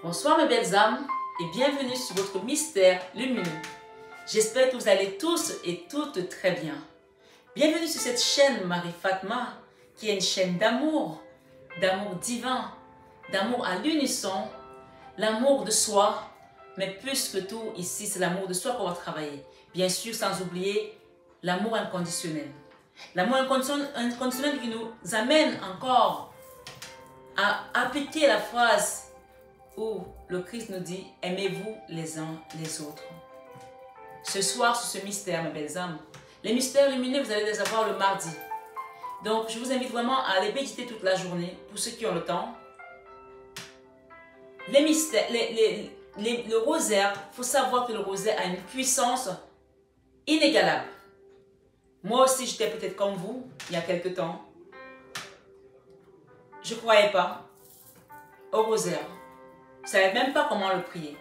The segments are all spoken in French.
Bonsoir mes belles âmes et bienvenue sur votre mystère lumineux. J'espère que vous allez tous et toutes très bien. Bienvenue sur cette chaîne Marie Fatma qui est une chaîne d'amour divin, d'amour à l'unisson, l'amour de soi, mais plus que tout ici c'est l'amour de soi qu'on va travailler. Bien sûr sans oublier l'amour inconditionnel. L'amour inconditionnel qui nous amène encore à appliquer la phrase où le Christ nous dit « Aimez-vous les uns les autres ». Ce soir, sur ce mystère, mes belles âmes, les mystères lumineux, vous allez les avoir le mardi. Donc, je vous invite vraiment à aller méditer toute la journée, pour ceux qui ont le temps. Les mystères, le rosaire, il faut savoir que le rosaire a une puissance inégalable. Moi aussi, j'étais peut-être comme vous, il y a quelque temps. Je ne croyais pas au rosaire. Je ne savais même pas comment le prier.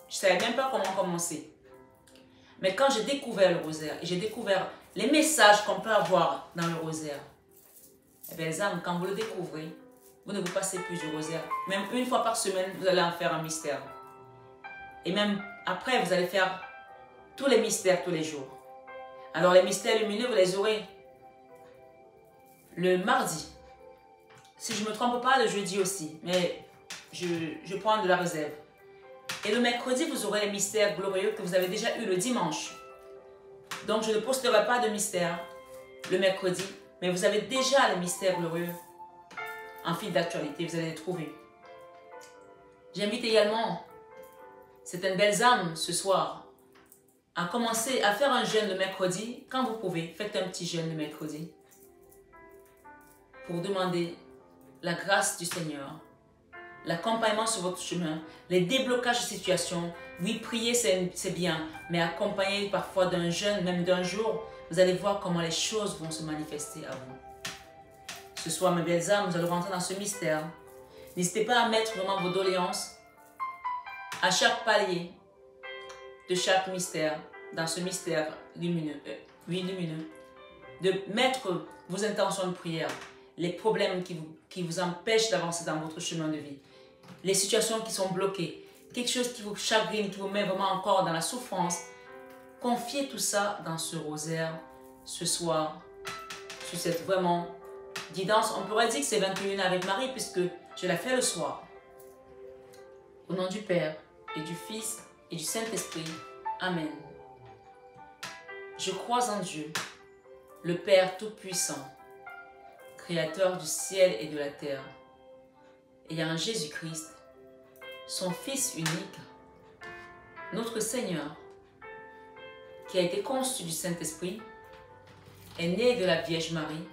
Je ne savais même pas comment commencer. Mais quand j'ai découvert le rosaire, et j'ai découvert les messages qu'on peut avoir dans le rosaire, eh bien les âmes, quand vous le découvrez, vous ne vous passez plus du rosaire. Même une fois par semaine, vous allez en faire un mystère. Et même après, vous allez faire tous les mystères tous les jours. Alors les mystères lumineux, vous les aurez le mardi. Si je ne me trompe pas, le jeudi aussi. Mais je prends de la réserve. Et le mercredi, vous aurez les mystères glorieux que vous avez déjà eu le dimanche. Donc, je ne posterai pas de mystères le mercredi, mais vous avez déjà les mystères glorieux en fil d'actualité, vous allez les trouver. J'invite également certaines belles âmes ce soir à commencer à faire un jeûne le mercredi. Quand vous pouvez, faites un petit jeûne le mercredi pour demander la grâce du Seigneur, l'accompagnement sur votre chemin, les déblocages de situation. Oui, prier c'est bien, mais accompagner parfois d'un jeûne, même d'un jour, vous allez voir comment les choses vont se manifester à vous. Ce soir, mes belles âmes, nous allons rentrer dans ce mystère. N'hésitez pas à mettre vraiment vos doléances à chaque palier de chaque mystère, dans ce mystère lumineux, de mettre vos intentions de prière, les problèmes qui vous empêchent d'avancer dans votre chemin de vie, les situations qui sont bloquées, quelque chose qui vous chagrine, qui vous met vraiment encore dans la souffrance. Confiez tout ça dans ce rosaire ce soir, sur cette vraiment guidance. On pourrait dire que c'est 21 avec Marie puisque je la fais le soir. Au nom du Père et du Fils et du Saint-Esprit. Amen. Je crois en Dieu, le Père Tout-Puissant, Créateur du ciel et de la terre, et en Jésus-Christ, son Fils unique, notre Seigneur, qui a été conçu du Saint-Esprit, est né de la Vierge Marie,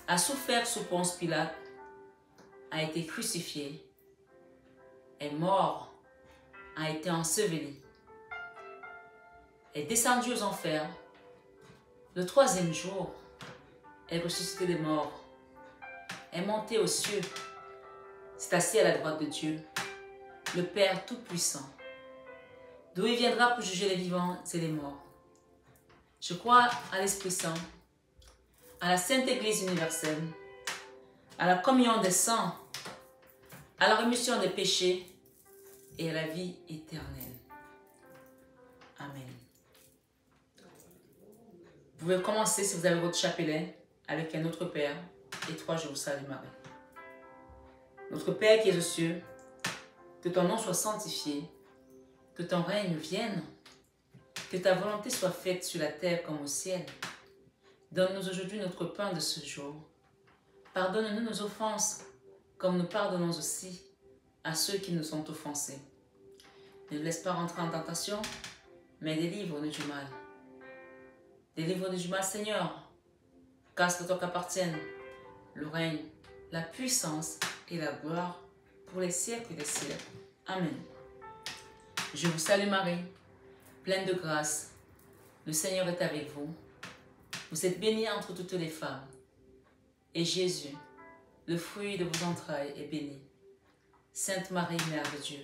a souffert sous Ponce Pilate, a été crucifié, est mort, a été enseveli, est descendu aux enfers, le troisième jour, est ressuscité des morts, est monté aux cieux, s'est assis à la droite de Dieu, le Père Tout-Puissant, d'où il viendra pour juger les vivants et les morts. Je crois à l'Esprit Saint, à la Sainte Église universelle, à la communion des saints, à la rémission des péchés et à la vie éternelle. Amen. Vous pouvez commencer si vous avez votre chapelet avec un autre Père et toi je vous salue Marie. Notre Père qui es aux cieux, que ton nom soit sanctifié, que ton règne vienne, que ta volonté soit faite sur la terre comme au ciel. Donne-nous aujourd'hui notre pain de ce jour. Pardonne-nous nos offenses, comme nous pardonnons aussi à ceux qui nous ont offensés. Ne nous laisse pas rentrer en tentation, mais délivre-nous du mal. Délivre-nous du mal, Seigneur, car c'est à toi qu'appartiennent le règne, la puissance et la gloire pour les siècles des siècles. Amen. Je vous salue Marie, pleine de grâce. Le Seigneur est avec vous. Vous êtes bénie entre toutes les femmes. Et Jésus, le fruit de vos entrailles, est béni. Sainte Marie, Mère de Dieu,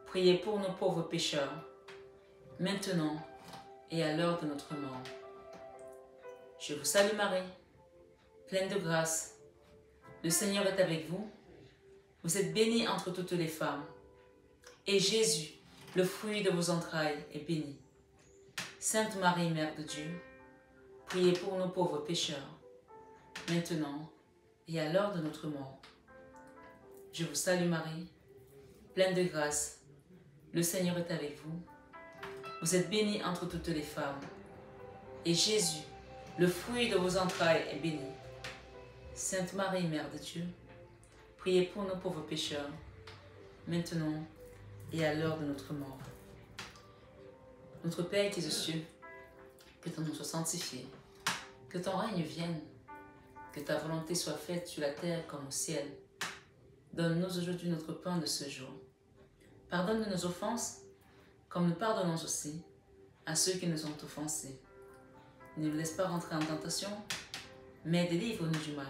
priez pour nos pauvres pécheurs, maintenant et à l'heure de notre mort. Je vous salue Marie, pleine de grâce. Le Seigneur est avec vous. Vous êtes bénie entre toutes les femmes. Et Jésus, le fruit de vos entrailles, est béni. Sainte Marie, Mère de Dieu, priez pour nos pauvres pécheurs, maintenant et à l'heure de notre mort. Je vous salue Marie, pleine de grâce, le Seigneur est avec vous. Vous êtes bénie entre toutes les femmes. Et Jésus, le fruit de vos entrailles, est béni. Sainte Marie, Mère de Dieu, priez pour nos pauvres pécheurs, maintenant et à l'heure de notre mort. Notre Père qui es aux cieux, que ton nom soit sanctifié, que ton règne vienne, que ta volonté soit faite sur la terre comme au ciel. Donne-nous aujourd'hui notre pain de ce jour. Pardonne-nous nos offenses, comme nous pardonnons aussi à ceux qui nous ont offensés. Ne nous laisse pas rentrer en tentation, mais délivre-nous du mal.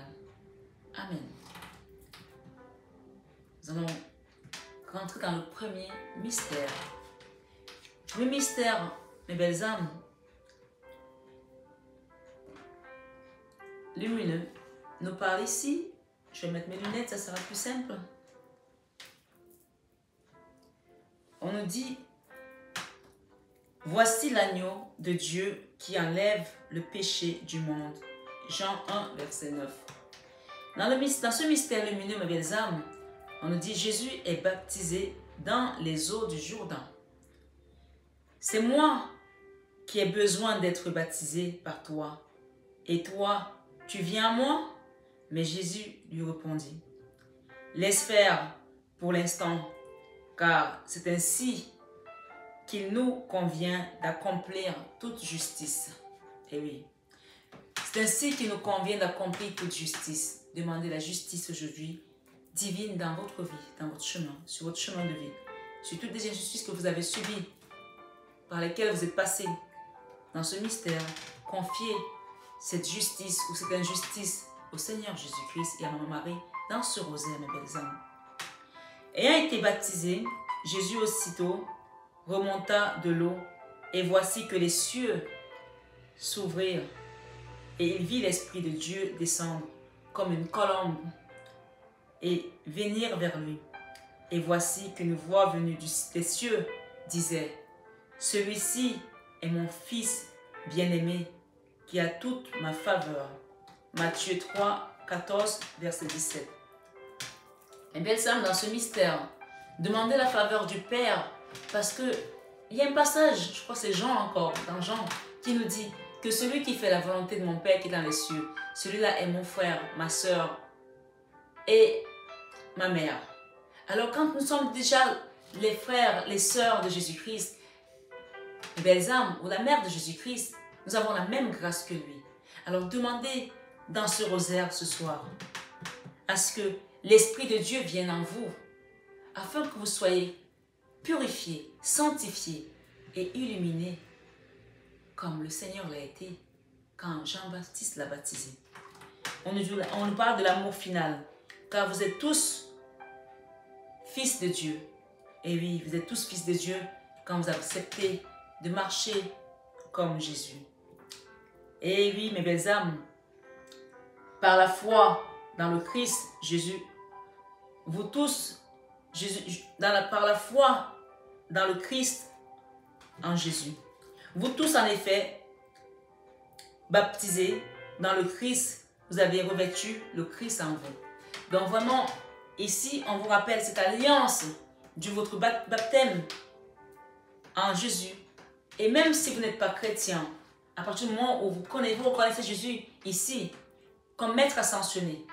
Amen. Nous allons rentrer dans le premier mystère. Le mystère, mes belles âmes, lumineux, nous parle ici. Je vais mettre mes lunettes, ça sera plus simple. On nous dit, voici l'agneau de Dieu qui enlève le péché du monde. Jean 1, verset 9. Dans ce mystère lumineux, mes belles âmes, on nous dit, Jésus est baptisé dans les eaux du Jourdain. C'est moi qui ai besoin d'être baptisé par toi. Et toi, tu viens à moi? Mais Jésus lui répondit, laisse faire pour l'instant, car c'est ainsi qu'il nous convient d'accomplir toute justice. Et oui, c'est ainsi qu'il nous convient d'accomplir toute justice. Demandez la justice aujourd'hui, divine dans votre vie, dans votre chemin, sur votre chemin de vie, sur toutes les injustices que vous avez subies, par lesquelles vous êtes passé. Dans ce mystère, confiez cette justice ou cette injustice au Seigneur Jésus-Christ et à Maman Marie dans ce rosaire, mes belles âmes. Ayant été baptisé, Jésus aussitôt remonta de l'eau et voici que les cieux s'ouvrirent et il vit l'Esprit de Dieu descendre comme une colombe et venir vers lui. Et voici qu'une voix venue des cieux disait, celui-ci est mon Fils bien-aimé qui a toute ma faveur. Matthieu 3, 14, verset 17. Et bien, Sam, dans ce mystère, demandez la faveur du Père, parce que il y a un passage, je crois que c'est Jean encore, dans Jean, qui nous dit que celui qui fait la volonté de mon Père qui est dans les cieux, celui-là est mon frère, ma soeur et ma mère. Alors quand nous sommes déjà les frères, les sœurs de Jésus-Christ, les belles âmes ou la mère de Jésus-Christ, nous avons la même grâce que lui. Alors demandez dans ce rosaire ce soir à ce que l'Esprit de Dieu vienne en vous afin que vous soyez purifiés, sanctifiés et illuminés comme le Seigneur l'a été quand Jean-Baptiste l'a baptisé. On nous parle de l'amour final car vous êtes tous fils de Dieu. Et oui, vous êtes tous fils de Dieu quand vous acceptez de marcher comme Jésus. Et oui, mes belles âmes, par la foi dans le Christ, Jésus, vous tous, par la foi dans le Christ, en Jésus, vous tous en effet, baptisés dans le Christ, vous avez revêtu le Christ en vous. Donc vraiment, ici, on vous rappelle cette alliance de votre baptême en Jésus. Et même si vous n'êtes pas chrétien, à partir du moment où vous reconnaissez Jésus ici, comme maître ascensionné,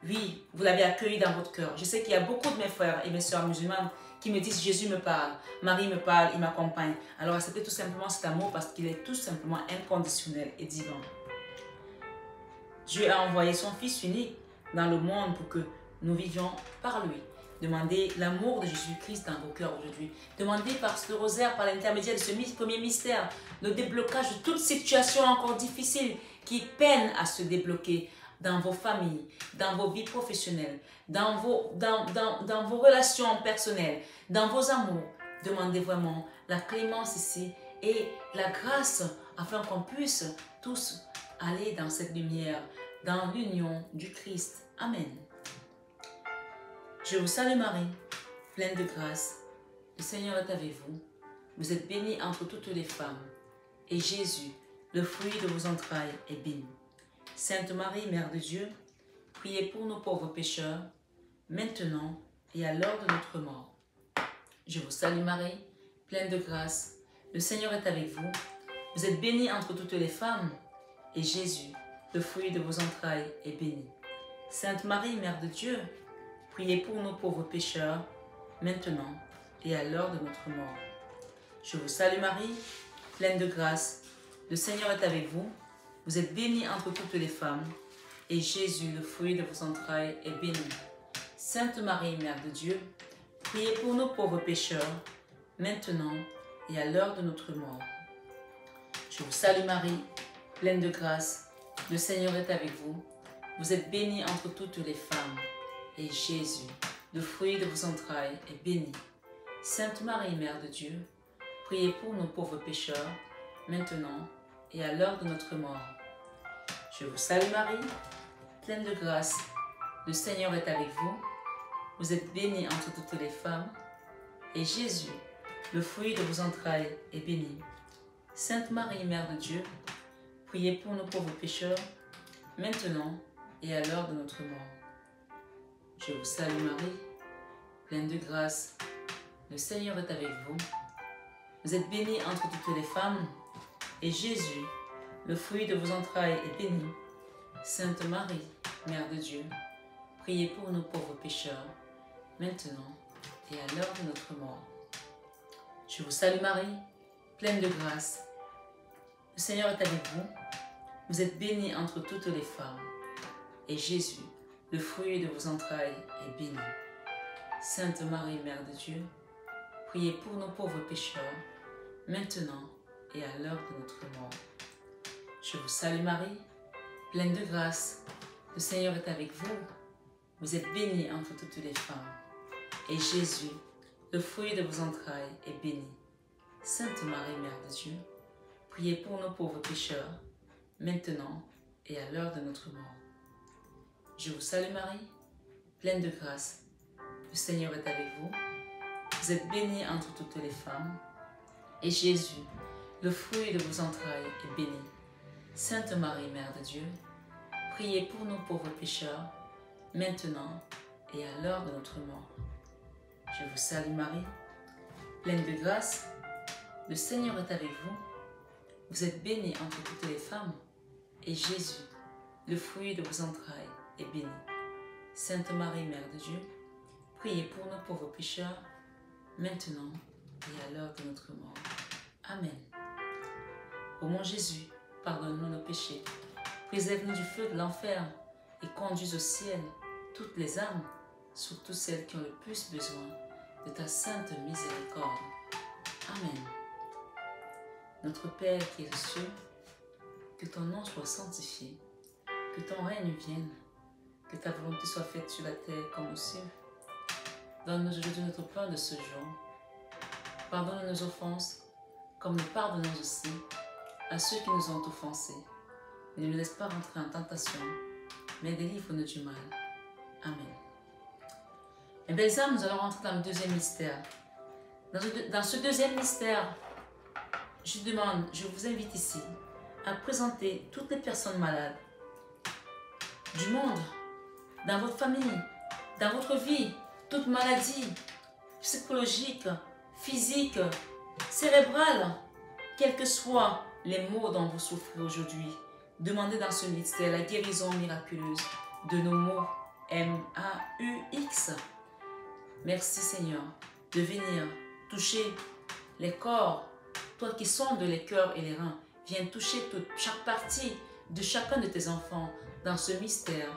oui, vous l'avez accueilli dans votre cœur. Je sais qu'il y a beaucoup de mes frères et mes sœurs musulmanes qui me disent Jésus me parle, Marie me parle, il m'accompagne. Alors acceptez tout simplement cet amour parce qu'il est tout simplement inconditionnel et divin. Dieu a envoyé son Fils unique dans le monde pour que nous vivions par lui. Demandez l'amour de Jésus-Christ dans vos cœurs aujourd'hui. Demandez par ce rosaire, par l'intermédiaire de ce premier mystère, le déblocage de toute situation encore difficile qui peine à se débloquer dans vos familles, dans vos vies professionnelles, dans vos relations personnelles, dans vos amours. Demandez vraiment la clémence ici et la grâce afin qu'on puisse tous aller dans cette lumière, dans l'union du Christ. Amen. Je vous salue Marie, pleine de grâce. Le Seigneur est avec vous. Vous êtes bénie entre toutes les femmes. Et Jésus, le fruit de vos entrailles, est béni. Sainte Marie, Mère de Dieu, priez pour nos pauvres pécheurs, maintenant et à l'heure de notre mort. Je vous salue Marie, pleine de grâce. Le Seigneur est avec vous. Vous êtes bénie entre toutes les femmes. Et Jésus, le fruit de vos entrailles, est béni. Sainte Marie, Mère de Dieu, priez pour nos pauvres pécheurs, maintenant et à l'heure de notre mort. Je vous salue Marie, pleine de grâce. Le Seigneur est avec vous. Vous êtes bénie entre toutes les femmes. Et Jésus, le fruit de vos entrailles, est béni. Sainte Marie, Mère de Dieu, priez pour nos pauvres pécheurs, maintenant et à l'heure de notre mort. Je vous salue Marie, pleine de grâce. Le Seigneur est avec vous. Vous êtes bénie entre toutes les femmes. Et Jésus, le fruit de vos entrailles, est béni. Sainte Marie, Mère de Dieu, priez pour nos pauvres pécheurs, maintenant et à l'heure de notre mort. Je vous salue Marie, pleine de grâce. Le Seigneur est avec vous. Vous êtes bénie entre toutes les femmes. Et Jésus, le fruit de vos entrailles, est béni. Sainte Marie, Mère de Dieu, priez pour nos pauvres pécheurs, maintenant et à l'heure de notre mort. Je vous salue Marie, pleine de grâce. Le Seigneur est avec vous. Vous êtes bénie entre toutes les femmes. Et Jésus, le fruit de vos entrailles, est béni. Sainte Marie, Mère de Dieu, priez pour nos pauvres pécheurs, maintenant et à l'heure de notre mort. Je vous salue Marie, pleine de grâce. Le Seigneur est avec vous. Vous êtes bénie entre toutes les femmes. Et Jésus, le fruit de vos entrailles, est béni. Sainte Marie, Mère de Dieu, priez pour nos pauvres pécheurs, maintenant et à l'heure de notre mort. Je vous salue Marie, pleine de grâce. Le Seigneur est avec vous. Vous êtes bénie entre toutes les femmes. Et Jésus, le fruit de vos entrailles, est béni. Sainte Marie, Mère de Dieu, priez pour nos pauvres pécheurs, maintenant et à l'heure de notre mort. Je vous salue Marie, pleine de grâce. Le Seigneur est avec vous. Vous êtes bénie entre toutes les femmes. Et Jésus, le fruit de vos entrailles, est béni. Sainte Marie, Mère de Dieu, priez pour nos pauvres pécheurs, maintenant et à l'heure de notre mort. Je vous salue Marie, pleine de grâce. Le Seigneur est avec vous. Vous êtes bénie entre toutes les femmes. Et Jésus, le fruit de vos entrailles, est béni. Sainte Marie, Mère de Dieu, priez pour nos pauvres pécheurs, maintenant et à l'heure de notre mort. Amen. Ô mon Jésus, pardonne-nous nos péchés, préserve-nous du feu de l'enfer et conduis au ciel toutes les âmes, surtout celles qui ont le plus besoin de ta sainte miséricorde. Amen. Notre Père qui es aux cieux, que ton nom soit sanctifié, que ton règne vienne, que ta volonté soit faite sur la terre comme au ciel. Donne-nous aujourd'hui notre pain de ce jour. Pardonne nos offenses, comme nous pardonnons aussi à ceux qui nous ont offensés. Ne nous laisse pas rentrer en tentation, mais délivre-nous du mal. Amen. Mes belles âmes, nous allons rentrer dans le deuxième mystère. Dans ce deuxième mystère, je vous invite ici à présenter toutes les personnes malades du monde, dans votre famille, dans votre vie, toute maladie psychologique, physique, cérébrale, quels que soient les maux dont vous souffrez aujourd'hui. Demandez dans ce mystère la guérison miraculeuse de nos maux. M-A-U-X. Merci Seigneur de venir toucher les corps. Toi qui sondes les cœurs et les reins, viens toucher chaque partie de chacun de tes enfants dans ce mystère,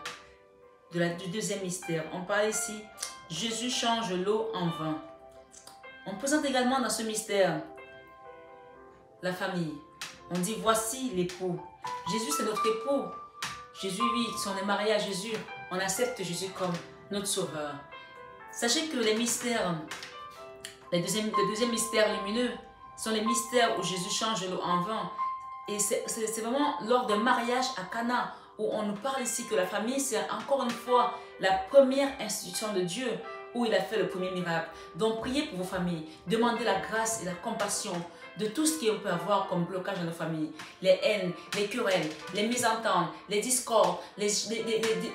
du deuxième mystère. On parle ici, Jésus change l'eau en vin. On présente également dans ce mystère la famille. On dit, voici l'époux. Jésus, c'est notre époux. Jésus, oui, si on est marié à Jésus, on accepte Jésus comme notre sauveur. Sachez que les mystères, le deuxième mystère lumineux, sont les mystères où Jésus change l'eau en vin. Et c'est vraiment lors d'un mariage à Cana où on nous parle ici que la famille, c'est encore une fois la première institution de Dieu, où il a fait le premier miracle. Donc priez pour vos familles, demandez la grâce et la compassion de tout ce qu'on peut avoir comme blocage dans nos familles. Les haines, les querelles, les mésententes, les discordes, les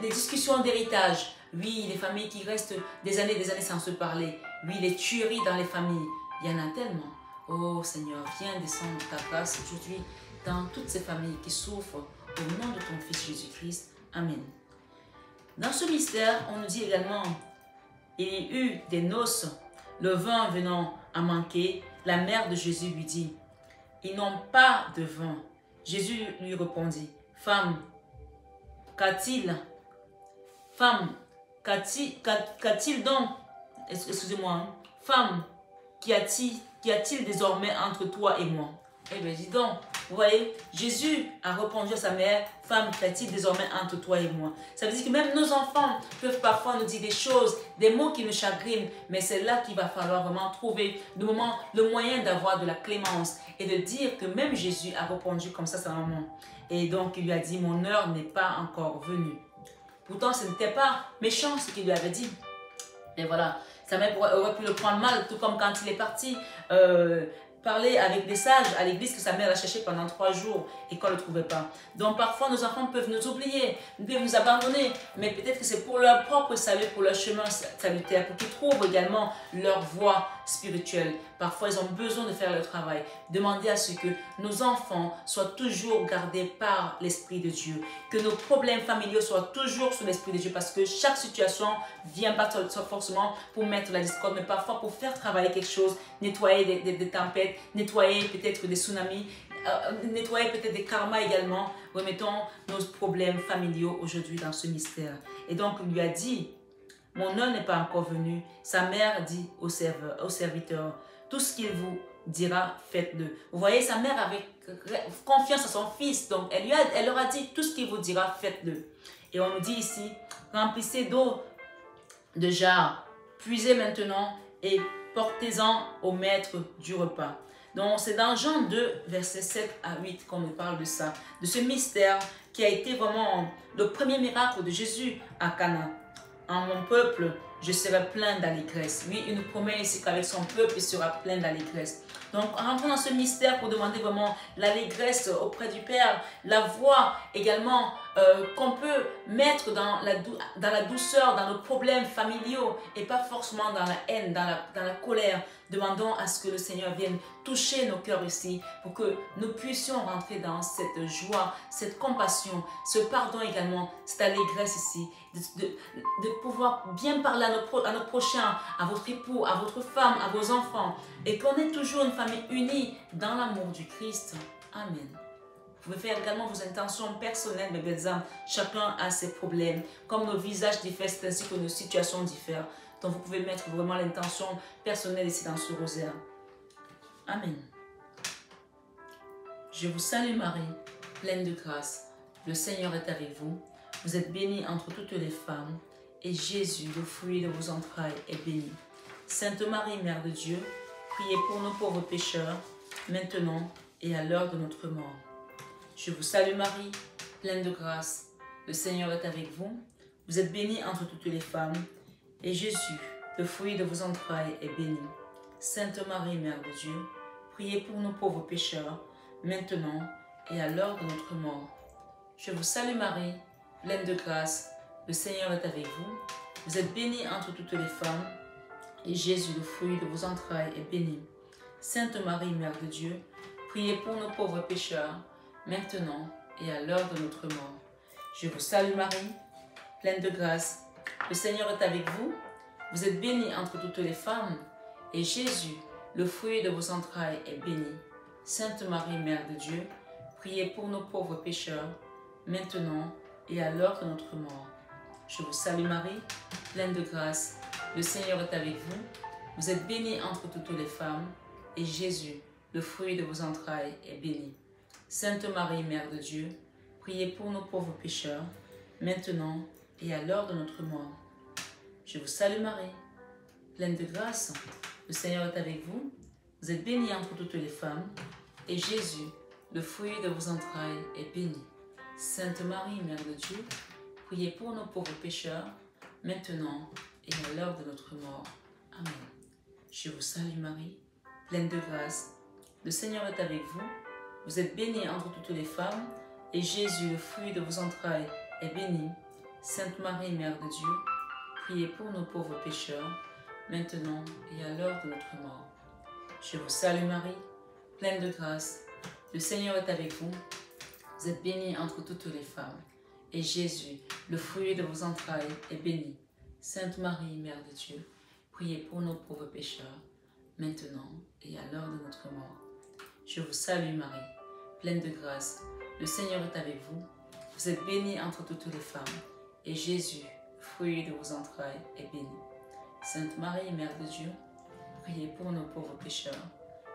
discussions d'héritage. Oui, les familles qui restent des années sans se parler. Oui, les tueries dans les familles. Il y en a tellement. Oh Seigneur, viens descendre ta grâce aujourd'hui dans toutes ces familles qui souffrent au nom de ton Fils Jésus-Christ. Amen. Dans ce mystère, on nous dit également, il y a eu des noces, le vin venant à manquer, la mère de Jésus lui dit, ils n'ont pas de vin. Jésus lui répondit, femme, qu'a-t-il donc, excusez-moi, hein, femme, qu'y a-t-il désormais entre toi et moi? Eh bien, dis donc, vous voyez, Jésus a répondu à sa mère, femme, qu'y a-t-il désormais entre toi et moi? Ça veut dire que même nos enfants peuvent parfois nous dire des choses, des mots qui nous chagrinent, mais c'est là qu'il va falloir vraiment trouver le moyen d'avoir de la clémence et de dire que même Jésus a répondu comme ça à sa maman. Et donc, il lui a dit, mon heure n'est pas encore venue. Pourtant, ce n'était pas méchant ce qu'il lui avait dit. Et voilà, sa mère aurait pu le prendre mal, tout comme quand il est parti parler avec des sages à l'église que sa mère l'a cherché pendant 3 jours et qu'on ne le trouvait pas. Donc parfois nos enfants peuvent nous oublier, peuvent nous abandonner, mais peut-être que c'est pour leur propre salut, pour leur chemin salutaire, pour qu'ils trouvent également leur voie spirituelle. Parfois ils ont besoin de faire le travail. Demandez à ce que nos enfants soient toujours gardés par l'Esprit de Dieu, que nos problèmes familiaux soient toujours sous l'Esprit de Dieu, parce que chaque situation vient pas forcément pour mettre la discorde, mais parfois pour faire travailler quelque chose, nettoyer des tempêtes, nettoyer peut-être des tsunamis, nettoyer peut-être des karmas également. Remettons nos problèmes familiaux aujourd'hui dans ce mystère. Et donc il lui a dit, mon heure n'est pas encore venue. Sa mère dit au serviteur, tout ce qu'il vous dira, faites-le. Vous voyez, sa mère avait confiance à son fils, donc elle leur a dit, tout ce qu'il vous dira, faites-le. Et on nous dit ici, remplissez d'eau de jarre, puisez maintenant et portez-en au maître du repas. Donc c'est dans Jean 2, versets 7 à 8 qu'on nous parle de ça, de ce mystère qui a été vraiment le premier miracle de Jésus à Cana. En mon peuple, je serai plein d'allégresse. Oui, une promesse ici qu'avec son peuple, il sera plein d'allégresse. Donc, rentrons dans ce mystère pour demander vraiment l'allégresse auprès du Père, la voix également qu'on peut mettre dans la douceur, dans nos problèmes familiaux et pas forcément dans la haine, dans la colère. Demandons à ce que le Seigneur vienne toucher nos cœurs ici pour que nous puissions rentrer dans cette joie, cette compassion, ce pardon également, cette allégresse ici, de pouvoir bien parler à notre prochain, à votre époux, à votre femme, à vos enfants, et qu'on ait toujours une famille unie dans l'amour du Christ. Amen. Vous pouvez faire également vos intentions personnelles, mes belles âmes. Chacun a ses problèmes. Comme nos visages diffèrent, c'est ainsi que nos situations diffèrent. Donc vous pouvez mettre vraiment l'intention personnelle ici dans ce rosaire. Amen. Je vous salue Marie, pleine de grâce. Le Seigneur est avec vous. Vous êtes bénie entre toutes les femmes. Et Jésus, le fruit de vos entrailles, est béni. Sainte Marie, Mère de Dieu, priez pour nos pauvres pécheurs, maintenant et à l'heure de notre mort. Je vous salue Marie, pleine de grâce. Le Seigneur est avec vous. Vous êtes bénie entre toutes les femmes. Et Jésus, le fruit de vos entrailles, est béni. Sainte Marie, Mère de Dieu, priez pour nos pauvres pécheurs, maintenant et à l'heure de notre mort. Je vous salue Marie, pleine de grâce. Le Seigneur est avec vous. Vous êtes bénie entre toutes les femmes. Et Jésus, le fruit de vos entrailles, est béni. Sainte Marie, Mère de Dieu, priez pour nos pauvres pécheurs, maintenant et à l'heure de notre mort. Je vous salue Marie, pleine de grâce. Le Seigneur est avec vous. Vous êtes bénie entre toutes les femmes. Et Jésus, le fruit de vos entrailles, est béni. Sainte Marie, Mère de Dieu, priez pour nos pauvres pécheurs, maintenant et à l'heure de notre mort. Je vous salue Marie, pleine de grâce. Le Seigneur est avec vous. Vous êtes bénie entre toutes les femmes. Et Jésus, le fruit de vos entrailles, est béni. Sainte Marie, Mère de Dieu, priez pour nos pauvres pécheurs, maintenant et à l'heure de notre mort. Je vous salue Marie, pleine de grâce. Le Seigneur est avec vous. Vous êtes bénie entre toutes les femmes. Et Jésus, le fruit de vos entrailles, est béni. Sainte Marie, Mère de Dieu, priez pour nos pauvres pécheurs, maintenant et à l'heure de notre mort. Amen. Je vous salue Marie, pleine de grâce. Le Seigneur est avec vous. Vous êtes bénie entre toutes les femmes, et Jésus, le fruit de vos entrailles, est béni. Sainte Marie, Mère de Dieu, priez pour nos pauvres pécheurs, maintenant et à l'heure de notre mort. Je vous salue Marie, pleine de grâce. Le Seigneur est avec vous. Vous êtes bénie entre toutes les femmes, et Jésus, le fruit de vos entrailles, est béni. Sainte Marie, Mère de Dieu, priez pour nos pauvres pécheurs, maintenant et à l'heure de notre mort. Je vous salue Marie, pleine de grâce. Le Seigneur est avec vous. Vous êtes bénie entre toutes les femmes, et Jésus, fruit de vos entrailles, est béni. Sainte Marie, Mère de Dieu, priez pour nos pauvres pécheurs,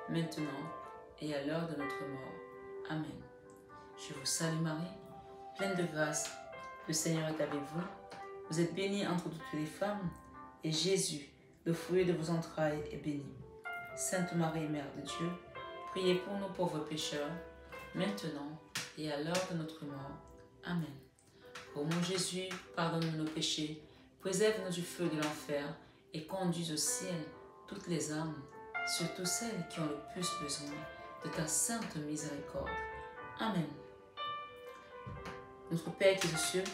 maintenant et à l'heure de notre mort. Amen. Je vous salue Marie, pleine de grâce. Le Seigneur est avec vous. Vous êtes bénie entre toutes les femmes, et Jésus, le fruit de vos entrailles, est béni. Sainte Marie, Mère de Dieu, priez pour nos pauvres pécheurs, maintenant et à l'heure de notre mort. Amen. Ô mon Jésus, pardonne-nous nos péchés, préserve-nous du feu de l'enfer, et conduis au ciel toutes les âmes, surtout celles qui ont le plus besoin de ta sainte miséricorde. Amen. Notre Père qui es aux cieux,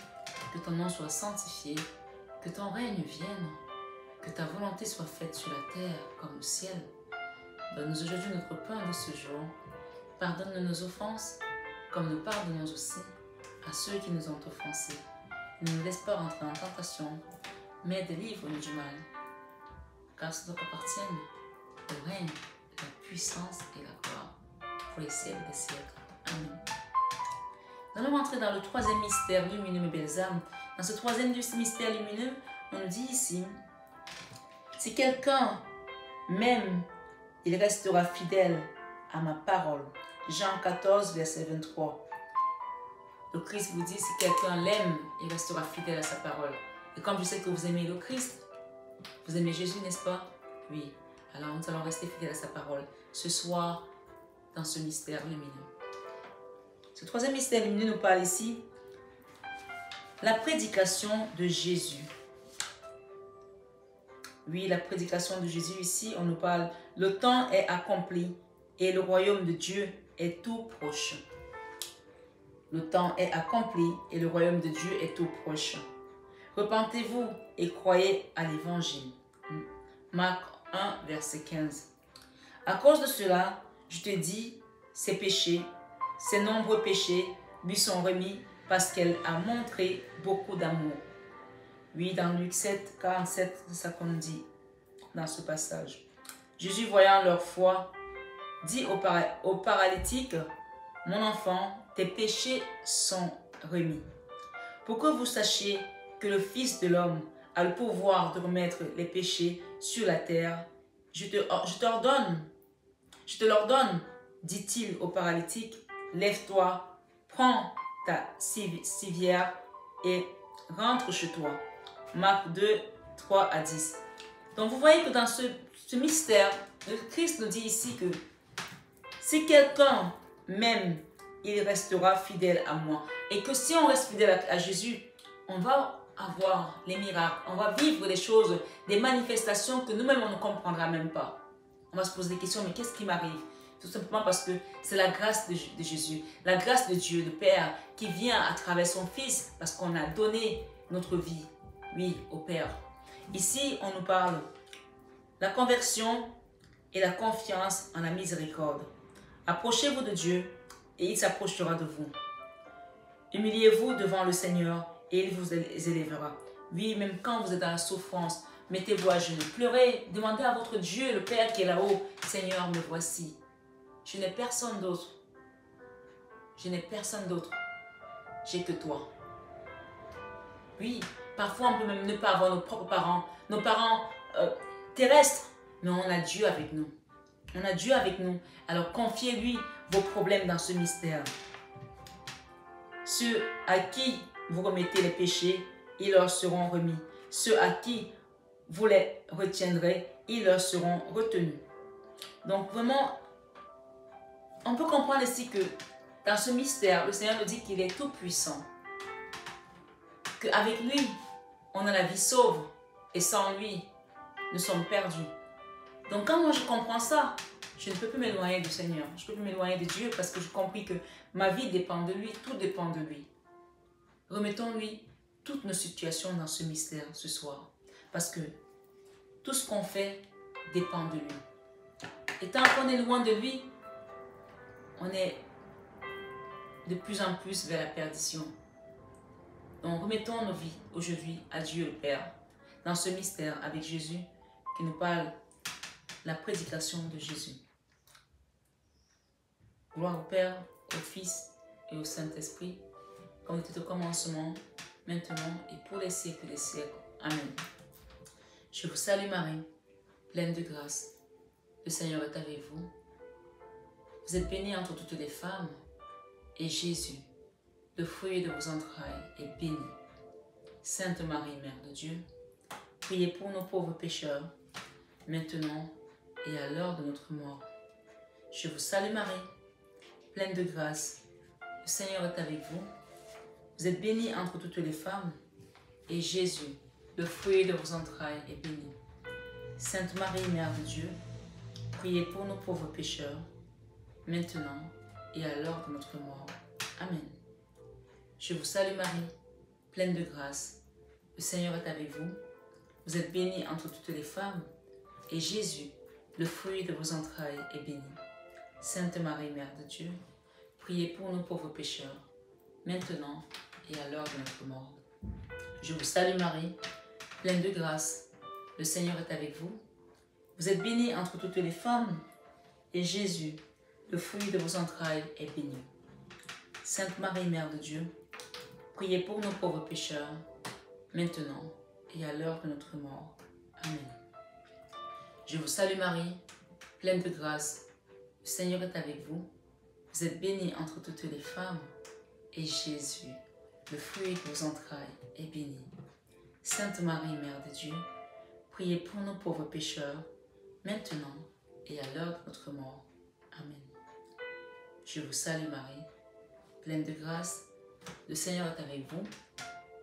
que ton nom soit sanctifié, que ton règne vienne, que ta volonté soit faite sur la terre comme au ciel. Donne-nous aujourd'hui notre pain de ce jour. Pardonne-nous nos offenses, comme nous pardonnons aussi à ceux qui nous ont offensés. Ne nous laisse pas rentrer en tentation, mais délivre-nous du mal. Car ce qui appartient, le règne, la puissance et la gloire, pour les siècles des siècles. Amen. Nous allons entrer dans le troisième mystère lumineux, mes belles âmes. Dans ce troisième mystère lumineux, on nous dit ici, si quelqu'un m'aime, il restera fidèle à ma parole. Jean 14, verset 23. Le Christ vous dit, si quelqu'un l'aime, il restera fidèle à sa parole. Et comme je sais que vous aimez le Christ, vous aimez Jésus, n'est-ce pas? Oui. Alors nous allons rester fidèles à sa parole ce soir dans ce mystère lumineux. Ce troisième mystère lumineux nous parle ici la prédication de Jésus. Oui, la prédication de Jésus ici, on nous parle le temps est accompli et le royaume de Dieu est tout proche. Le temps est accompli et le royaume de Dieu est tout proche. Repentez-vous et croyez à l'évangile. Marc 1, verset 15. À cause de cela, je te dis, ces péchés, ces nombreux péchés lui sont remis parce qu'elle a montré beaucoup d'amour. Oui, dans Luc 7, 47, c'est ça qu'on dit dans ce passage. Jésus, voyant leur foi, dit au paralytique, « Mon enfant, tes péchés sont remis. » Pour que vous sachiez que le Fils de l'homme a le pouvoir de remettre les péchés sur la terre, je te l'ordonne, dit-il au paralytique, lève-toi, prends ta civière et rentre chez toi. Marc 2, 3 à 10. Donc vous voyez que dans ce mystère, le Christ nous dit ici que si quelqu'un m'aime, il restera fidèle à moi. Et que si on reste fidèle à Jésus, on va avoir les miracles, on va vivre des choses, des manifestations que nous-mêmes on ne comprendra même pas. On va se poser des questions, mais qu'est-ce qui m'arrive? Tout simplement parce que c'est la grâce de Jésus, la grâce de Dieu, le Père, qui vient à travers son Fils, parce qu'on a donné notre vie, oui, au Père. Ici, on nous parle la conversion et la confiance en la miséricorde. Approchez-vous de Dieu et il s'approchera de vous. Humiliez-vous devant le Seigneur et il vous élèvera. Oui, même quand vous êtes dans la souffrance, mettez-vous à genoux, pleurez, demandez à votre Dieu, le Père qui est là-haut, Seigneur, me voici. Je n'ai personne d'autre. Je n'ai personne d'autre. J'ai que toi. Oui, parfois on peut même ne pas avoir nos propres parents, nos parents terrestres, mais on a Dieu avec nous. On a Dieu avec nous. Alors confiez-lui vos problèmes dans ce mystère. Ceux à qui vous remettez les péchés, ils leur seront remis. Ceux à qui vous les retiendrez, ils leur seront retenus. Donc vraiment, on peut comprendre ici que dans ce mystère, le Seigneur nous dit qu'il est tout puissant. Qu'avec lui, on a la vie sauve. Et sans lui, nous sommes perdus. Donc quand moi je comprends ça, je ne peux plus m'éloigner du Seigneur. Je ne peux plus m'éloigner de Dieu parce que j'ai compris que ma vie dépend de lui, tout dépend de lui. Remettons-lui toutes nos situations dans ce mystère ce soir. Parce que tout ce qu'on fait dépend de lui. Et tant qu'on est loin de lui, on est de plus en plus vers la perdition. Donc remettons nos vies aujourd'hui à Dieu le Père, dans ce mystère avec Jésus qui nous parle de la prédication de Jésus. Gloire au Père, au Fils et au Saint-Esprit, comme il était au commencement, maintenant et pour les siècles des siècles. Amen. Je vous salue Marie, pleine de grâce. Le Seigneur est avec vous. Vous êtes bénie entre toutes les femmes, et Jésus, le fruit de vos entrailles, est béni. Sainte Marie, Mère de Dieu, priez pour nos pauvres pécheurs, maintenant et à l'heure de notre mort. Je vous salue Marie, pleine de grâce. Le Seigneur est avec vous. Vous êtes bénie entre toutes les femmes, et Jésus, le fruit de vos entrailles, est béni. Sainte Marie, Mère de Dieu, priez pour nos pauvres pécheurs, maintenant et à l'heure de notre mort. Amen. Je vous salue Marie, pleine de grâce. Le Seigneur est avec vous. Vous êtes bénie entre toutes les femmes, et Jésus, le fruit de vos entrailles, est béni. Sainte Marie, Mère de Dieu, priez pour nos pauvres pécheurs, maintenant et à l'heure de notre mort. Je vous salue Marie, pleine de grâce. Le Seigneur est avec vous. Vous êtes bénie entre toutes les femmes, et Jésus, le fruit de vos entrailles, est béni. Sainte Marie, Mère de Dieu, priez pour nos pauvres pécheurs, maintenant et à l'heure de notre mort. Amen. Je vous salue Marie, pleine de grâce. Le Seigneur est avec vous. Vous êtes bénie entre toutes les femmes, et Jésus, le fruit de vos entrailles, est béni. Sainte Marie, Mère de Dieu, priez pour nos pauvres pécheurs, maintenant et à l'heure de notre mort. Amen. Je vous salue Marie, pleine de grâce, le Seigneur est avec vous.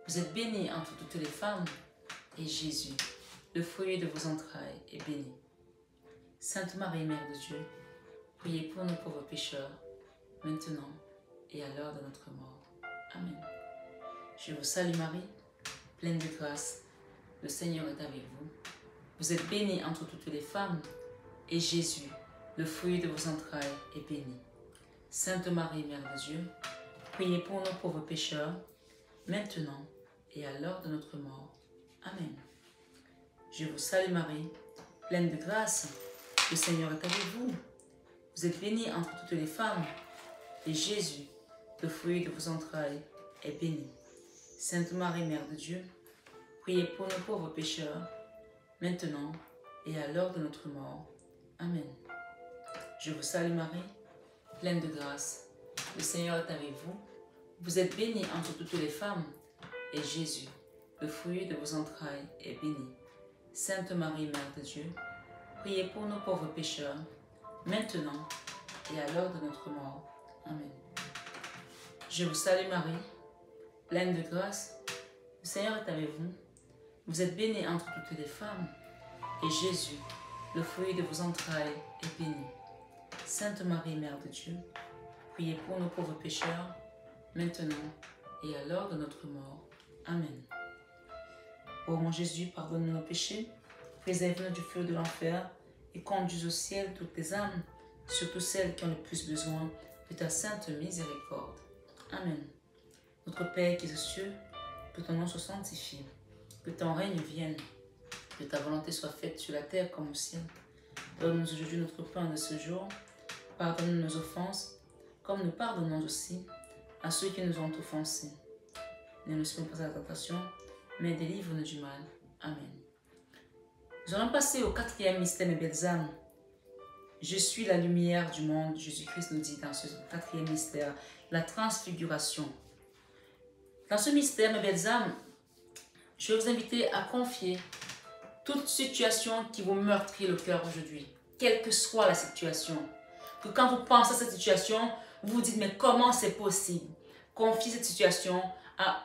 Vous êtes bénie entre toutes les femmes, et Jésus, le fruit de vos entrailles, est béni. Sainte Marie, Mère de Dieu, priez pour nos pauvres pécheurs, maintenant et à l'heure de notre mort. Amen. Je vous salue Marie, pleine de grâce, le Seigneur est avec vous. Vous êtes bénie entre toutes les femmes, et Jésus, le fruit de vos entrailles, est béni. Sainte Marie, Mère de Dieu, priez pour nos pauvres pécheurs, maintenant et à l'heure de notre mort. Amen. Je vous salue Marie, pleine de grâce, le Seigneur est avec vous. Vous êtes bénie entre toutes les femmes, et Jésus, le fruit de vos entrailles, est béni. Sainte Marie, Mère de Dieu, priez pour nos pauvres pécheurs, maintenant et à l'heure de notre mort. Amen. Je vous salue Marie, pleine de grâce, le Seigneur est avec vous. Vous êtes bénie entre toutes les femmes, et Jésus, le fruit de vos entrailles, est béni. Sainte Marie, Mère de Dieu, priez pour nos pauvres pécheurs, maintenant et à l'heure de notre mort. Amen. Je vous salue Marie, pleine de grâce, le Seigneur est avec vous. Vous êtes bénie entre toutes les femmes, et Jésus, le fruit de vos entrailles, est béni. Sainte Marie, Mère de Dieu, priez pour nos pauvres pécheurs, maintenant et à l'heure de notre mort. Amen. Ô mon Jésus, pardonne nos péchés, préserve-nous du feu de l'enfer, et conduis au ciel toutes les âmes, surtout celles qui ont le plus besoin de ta sainte miséricorde. Amen. Notre Père qui es aux cieux, que ton nom soit sanctifié, que ton règne vienne, que ta volonté soit faite sur la terre comme au ciel. Donne-nous aujourd'hui notre pain de ce jour. Pardonne nos offenses, comme nous pardonnons aussi à ceux qui nous ont offensés. Ne nous soumets pas à la tentation, mais délivre-nous du mal. Amen. Nous allons passer au 4e mystère, mes belles âmes. Je suis la lumière du monde. Jésus-Christ nous dit dans ce 4e mystère, la transfiguration. Dans ce mystère, mes belles âmes, je vais vous inviter à confier toute situation qui vous meurtrit le cœur aujourd'hui, quelle que soit la situation. Que quand vous pensez à cette situation, vous vous dites, mais comment c'est possible? Confiez cette situation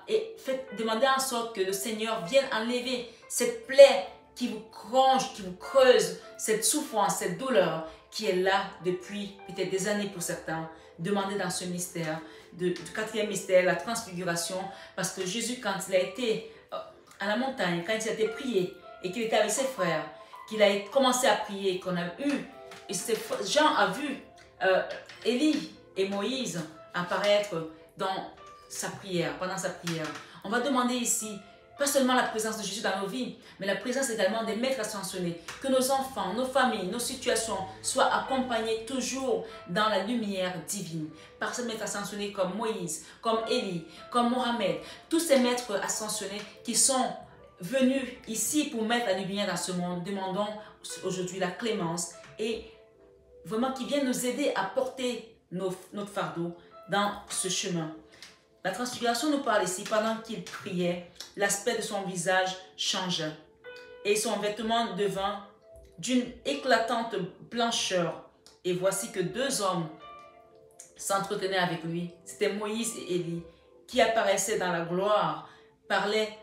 et demandez en sorte que le Seigneur vienne enlever cette plaie qui vous ronge, qui vous creuse, cette souffrance, cette douleur qui est là depuis peut-être des années pour certains. Demandez dans ce mystère, du quatrième mystère, la transfiguration, parce que Jésus, quand il a été à la montagne, quand il a été prié et qu'il était avec ses frères, qu'il a commencé à prier, qu'on a eu, et Jean a vu Élie et Moïse apparaître dans sa prière, pendant sa prière. On va demander ici, pas seulement la présence de Jésus dans nos vies, mais la présence également des maîtres ascensionnés. Que nos enfants, nos familles, nos situations soient accompagnés toujours dans la lumière divine. Par ces maîtres ascensionnés comme Moïse, comme Élie, comme Mohamed. Tous ces maîtres ascensionnés qui sont venus ici pour mettre la lumière dans ce monde. Demandons aujourd'hui la clémence et vraiment qui viennent nous aider à porter notre fardeau dans ce chemin. La transfiguration nous parle ici, pendant qu'il priait, l'aspect de son visage changea et son vêtement devint d'une éclatante blancheur. Et voici que deux hommes s'entretenaient avec lui. C'était Moïse et Élie qui apparaissaient dans la gloire, parlaient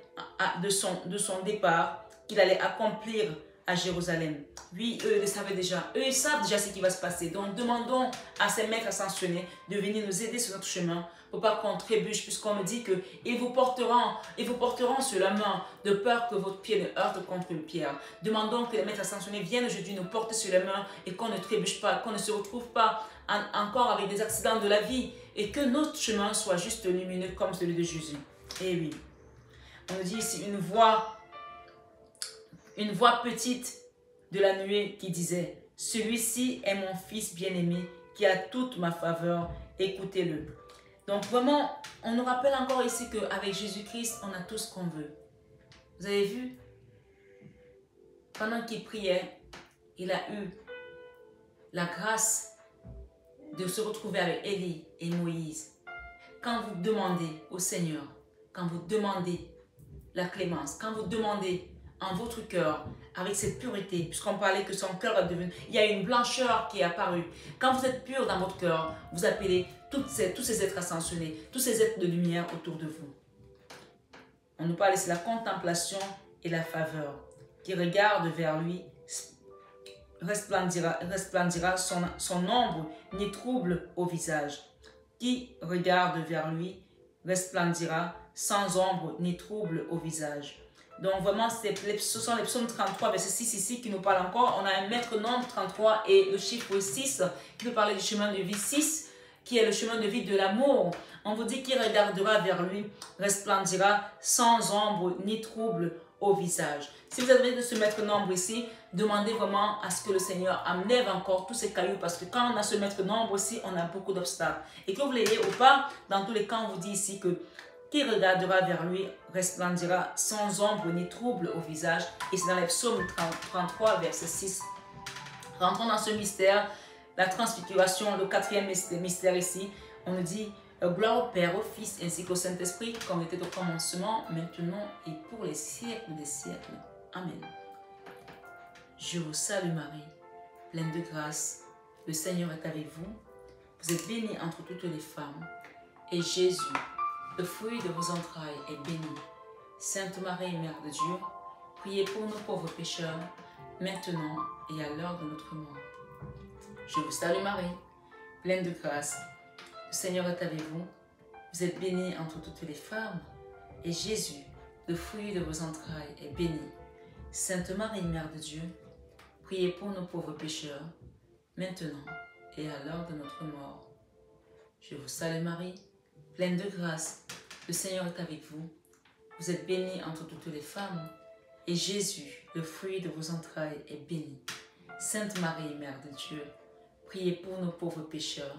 de son départ qu'il allait accomplir à Jérusalem. Oui, eux, ils le savaient déjà. Eux, ils savent déjà ce qui va se passer. Donc, demandons à ces maîtres ascensionnés de venir nous aider sur notre chemin pour pas qu'on trébuche, puisqu'on me dit qu'ils vous porteront sur la main de peur que votre pied ne heurte contre une pierre. Demandons que les maîtres ascensionnés viennent aujourd'hui nous porter sur la main et qu'on ne trébuche pas, qu'on ne se retrouve pas encore avec des accidents de la vie et que notre chemin soit juste lumineux comme celui de Jésus. Et oui, on nous dit ici une voix petite de la nuée qui disait « Celui-ci est mon fils bien-aimé qui a toute ma faveur, écoutez-le. » Donc vraiment, on nous rappelle encore ici qu'avec Jésus-Christ, on a tout ce qu'on veut. Vous avez vu? Pendant qu'il priait, il a eu la grâce de se retrouver avec Élie et Moïse. Quand vous demandez au Seigneur, quand vous demandez la clémence, quand vous demandez en votre cœur, avec cette pureté, puisqu'on parlait que son cœur est devenu, il y a une blancheur qui est apparue. Quand vous êtes pur dans votre cœur, vous appelez tous ces êtres ascensionnés, tous ces êtres de lumière autour de vous. On nous parle ici de la contemplation et la faveur, qui regarde vers lui, resplendira son ombre, ni trouble au visage. Qui regarde vers lui, resplendira sans ombre, ni trouble au visage. Donc vraiment, ce sont les psaumes 33, verset 6 ici qui nous parlent encore. On a un maître nombre 33 et le chiffre 6 qui nous parle du chemin de vie 6, qui est le chemin de vie de l'amour. On vous dit qu'il regardera vers lui, resplendira sans ombre ni trouble au visage. Si vous avez de ce maître nombre ici, demandez vraiment à ce que le Seigneur enlève encore tous ces cailloux, parce que quand on a ce maître nombre ici, on a beaucoup d'obstacles. Et que vous l'ayez ou pas, dans tous les cas, on vous dit ici que qui regardera vers lui resplendira sans ombre ni trouble au visage. Et c'est dans les psaumes 33, verset 6. Rentrons dans ce mystère, la transfiguration, le quatrième mystère ici. On nous dit gloire au Père, au Fils ainsi qu'au Saint-Esprit, comme était au commencement, maintenant et pour les siècles des siècles. Amen. Je vous salue Marie, pleine de grâce. Le Seigneur est avec vous. Vous êtes bénie entre toutes les femmes. Et Jésus, le fruit de vos entrailles, est béni. Sainte Marie, Mère de Dieu, priez pour nous pauvres pécheurs, maintenant et à l'heure de notre mort. Je vous salue Marie, pleine de grâce. Le Seigneur est avec vous. Vous êtes bénie entre toutes les femmes. Et Jésus, le fruit de vos entrailles, est béni. Sainte Marie, Mère de Dieu, priez pour nos pauvres pécheurs, maintenant et à l'heure de notre mort. Je vous salue Marie, pleine de grâce, le Seigneur est avec vous. Vous êtes bénie entre toutes les femmes, et Jésus, le fruit de vos entrailles, est béni. Sainte Marie, Mère de Dieu, priez pour nos pauvres pécheurs,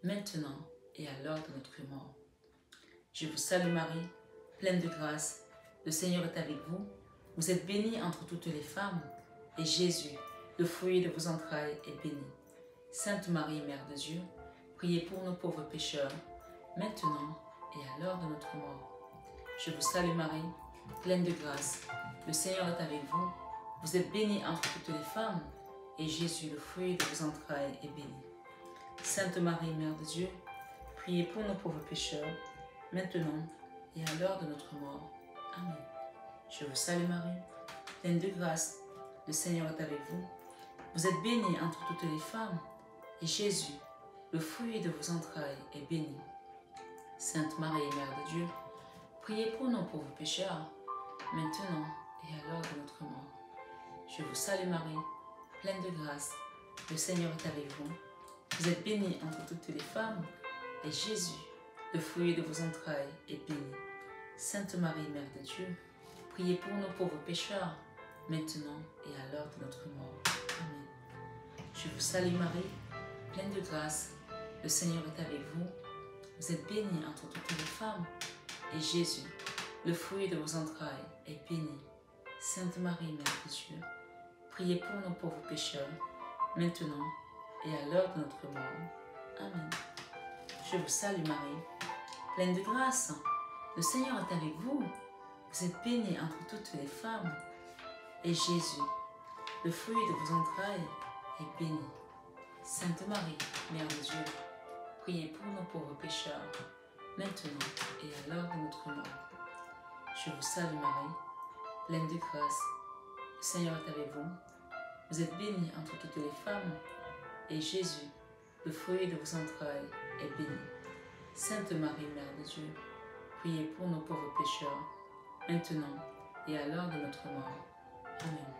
maintenant et à l'heure de notre mort. Je vous salue Marie, pleine de grâce, le Seigneur est avec vous. Vous êtes bénie entre toutes les femmes, et Jésus, le fruit de vos entrailles, est béni. Sainte Marie, Mère de Dieu, priez pour nos pauvres pécheurs, maintenant et à l'heure de notre mort. Je vous salue Marie, pleine de grâce, le Seigneur est avec vous. Vous êtes bénie entre toutes les femmes, et Jésus, le fruit de vos entrailles, est béni. Sainte Marie, Mère de Dieu, priez pour nos pauvres pécheurs, maintenant et à l'heure de notre mort. Amen. Je vous salue Marie, pleine de grâce, le Seigneur est avec vous. Vous êtes bénie entre toutes les femmes, et Jésus, le fruit de vos entrailles, est béni. Sainte Marie, Mère de Dieu, priez pour nous pauvres pécheurs, maintenant et à l'heure de notre mort. Je vous salue Marie, pleine de grâce, le Seigneur est avec vous. Vous êtes bénie entre toutes les femmes, et Jésus, le fruit de vos entrailles, est béni. Sainte Marie, Mère de Dieu, priez pour nous pauvres pécheurs, maintenant et à l'heure de notre mort. Amen. Je vous salue Marie, pleine de grâce, le Seigneur est avec vous. Vous êtes bénie entre toutes les femmes, et Jésus, le fruit de vos entrailles, est béni. Sainte Marie, Mère de Dieu, priez pour nos pauvres pécheurs, maintenant et à l'heure de notre mort. Amen. Je vous salue Marie, pleine de grâce, le Seigneur est avec vous. Vous êtes bénie entre toutes les femmes, et Jésus, le fruit de vos entrailles, est béni. Sainte Marie, Mère de Dieu, priez pour nos pauvres pécheurs, maintenant et à l'heure de notre mort. Je vous salue Marie, pleine de grâce, le Seigneur est avec vous. Vous êtes bénie entre toutes les femmes, et Jésus, le fruit de vos entrailles, est béni. Sainte Marie, Mère de Dieu, priez pour nos pauvres pécheurs, maintenant et à l'heure de notre mort. Amen.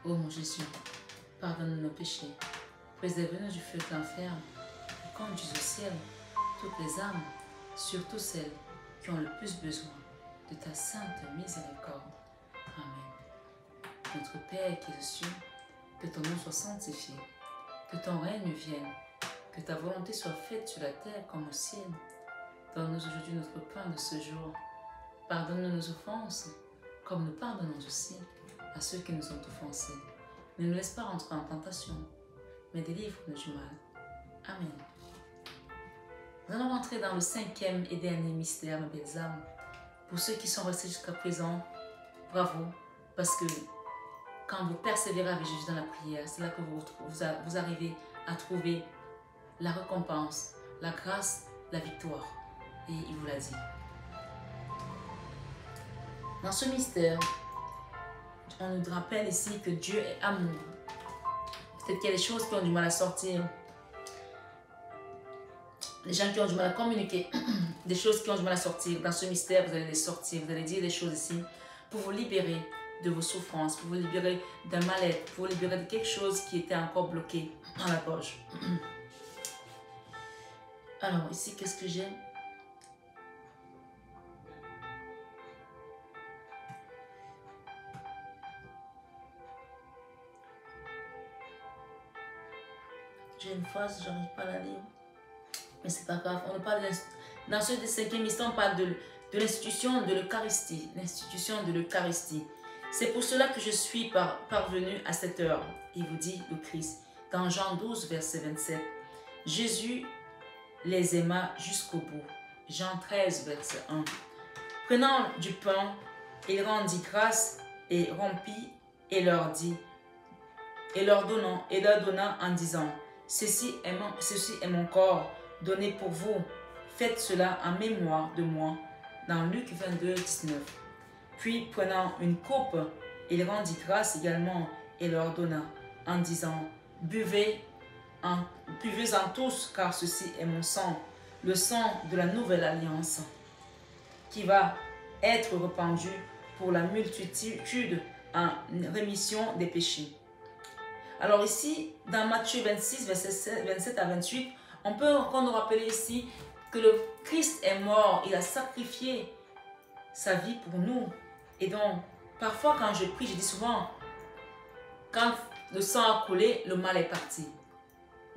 Ô mon Jésus, pardonne nos péchés, préserve-nous du feu de l'enfer, et conduis au ciel toutes les âmes, surtout celles qui ont le plus besoin de ta sainte miséricorde. Amen. Notre Père qui es aux cieux, que ton nom soit sanctifié, que ton règne vienne, que ta volonté soit faite sur la terre comme au ciel. Donne-nous aujourd'hui notre pain de ce jour. Pardonne-nous nos offenses, comme nous pardonnons aussi à ceux qui nous ont offensés. Ne nous laisse pas rentrer en tentation, mais délivre-nous du mal. Amen. Nous allons rentrer dans le 5e et dernier mystère, mes belles âmes. Pour ceux qui sont restés jusqu'à présent, bravo, parce que quand vous persévérez avec Jésus dans la prière, c'est là que vous arrivez à trouver la récompense, la grâce, la victoire. Et il vous l'a dit. Dans ce mystère, on nous rappelle ici que Dieu est amour. Peut-être qu'il y a des choses qui ont du mal à sortir. Les gens qui ont du mal à communiquer, des choses qui ont du mal à sortir. Dans ce mystère, vous allez les sortir. Vous allez dire des choses ici pour vous libérer de vos souffrances, pour vous libérer d'un mal-être, pour vous libérer de quelque chose qui était encore bloqué dans la gorge. Alors, ici, qu'est-ce que j'ai? J'ai une phrase, je n'arrive pas à la lire. Mais c'est pas grave. On parle dans ce 5e mystère, on parle de l'institution de l'Eucharistie. L'institution de l'Eucharistie. C'est pour cela que je suis parvenu à cette heure. Il vous dit le Christ. Dans Jean 12, verset 27. Jésus les aima jusqu'au bout. Jean 13, verset 1. Prenant du pain, il rendit grâce et rompit et leur dit, et leur donna en disant, ceci est mon corps donné pour vous. Faites cela en mémoire de moi. Dans Luc 22, 19. Puis, prenant une coupe, il rendit grâce également et leur donna en disant, buvez-en tous, car ceci est mon sang, le sang de la nouvelle alliance, qui va être répandu pour la multitude en rémission des péchés. Alors ici, dans Matthieu 26, verset 27 à 28, on peut encore nous rappeler ici que le Christ est mort, il a sacrifié sa vie pour nous. Et donc, parfois quand je prie, je dis souvent, quand le sang a coulé, le mal est parti.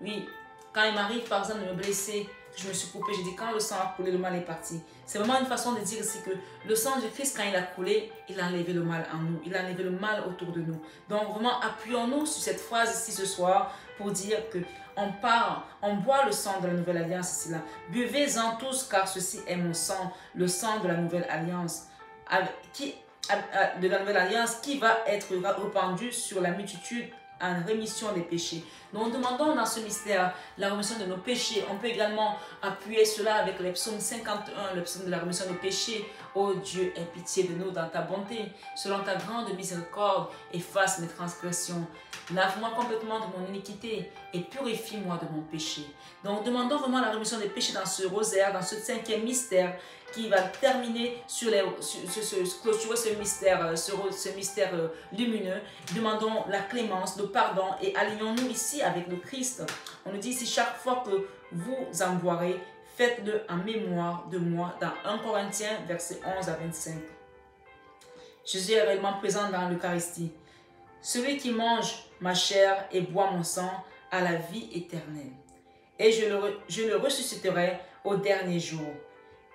Oui, quand il m'arrive par exemple de me blesser, je me suis coupé, je dis quand le sang a coulé, le mal est parti. C'est vraiment une façon de dire ici que le sang du Christ, quand il a coulé, il a enlevé le mal en nous, il a enlevé le mal autour de nous. Donc vraiment, appuyons-nous sur cette phrase ici ce soir pour dire que on boit le sang de la nouvelle alliance ici là. Buvez-en tous, car ceci est mon sang, le sang de la nouvelle alliance, qui va être répandu sur la multitude en rémission des péchés. Nous demandons dans ce mystère la rémission de nos péchés. On peut également appuyer cela avec le psaume 51, le psaume de la rémission des péchés. Ô Dieu, aie pitié de nous dans ta bonté. Selon ta grande miséricorde, efface mes transgressions. Lave-moi complètement de mon iniquité et purifie-moi de mon péché. Donc, demandons vraiment la rémission des péchés dans ce rosaire, dans ce 5e mystère qui va terminer clôturer ce mystère lumineux. Demandons la clémence, le pardon et alignons-nous ici avec le Christ. On nous dit ici, chaque fois que vous en boirez, faites-le en mémoire de moi dans 1 Corinthiens, versets 11 à 25. Jésus est réellement présent dans l'Eucharistie. Celui qui mange ma chair et boit mon sang a la vie éternelle. Et je le ressusciterai au dernier jour.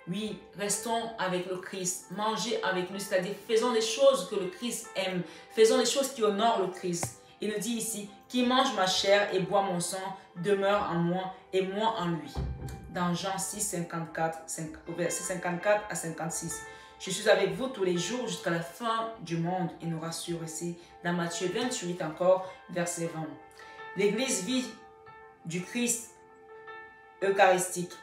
Oui, restons avec le Christ, mangez avec lui, c'est-à-dire faisons les choses que le Christ aime, faisons les choses qui honorent le Christ. Il nous dit ici, qui mange ma chair et boit mon sang demeure en moi et moi en lui. Dans Jean 6, 54, versets 54 à 56. Je suis avec vous tous les jours jusqu'à la fin du monde, il nous rassure ici. Dans Matthieu 28 encore, verset 20. L'Église vit du Christ eucharistique.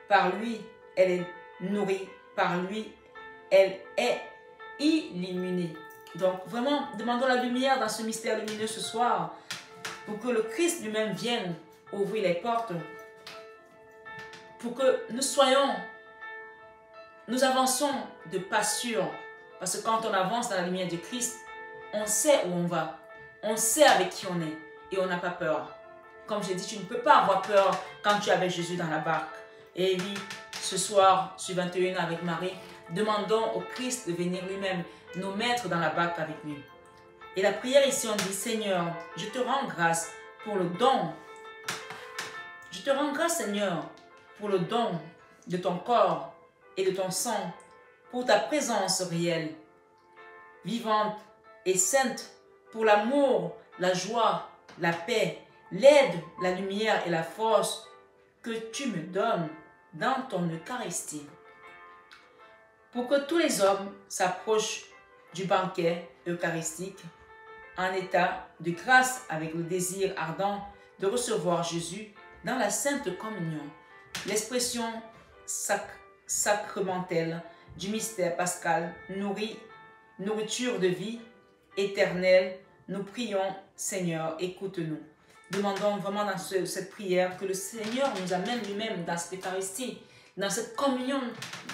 Par lui, elle est nourrie. Par lui, elle est illuminée. Donc vraiment, demandons la lumière dans ce mystère lumineux ce soir pour que le Christ lui-même vienne ouvrir les portes, pour que nous avançons de pas sûr. Parce que quand on avance dans la lumière de Christ, on sait où on va. On sait avec qui on est. Et on n'a pas peur. Comme j'ai dit, tu ne peux pas avoir peur quand tu es avec Jésus dans la barque. Et oui, ce soir, sur 21 avec Marie, demandons au Christ de venir lui-même nous mettre dans la barque avec lui. Et la prière ici, on dit, Seigneur, je te rends grâce pour le don. Je te rends grâce, Seigneur, pour le don de ton corps et de ton sang, pour ta présence réelle, vivante et sainte, pour l'amour, la joie, la paix, l'aide, la lumière et la force que tu me donnes dans ton Eucharistie. Pour que tous les hommes s'approchent du banquet eucharistique en état de grâce avec le désir ardent de recevoir Jésus dans la Sainte Communion, l'expression sacramentelle du mystère pascal, nourriture de vie éternelle, nous prions, Seigneur, écoute-nous. Demandons vraiment dans cette prière que le Seigneur nous amène lui-même dans cette Eucharistie, dans cette communion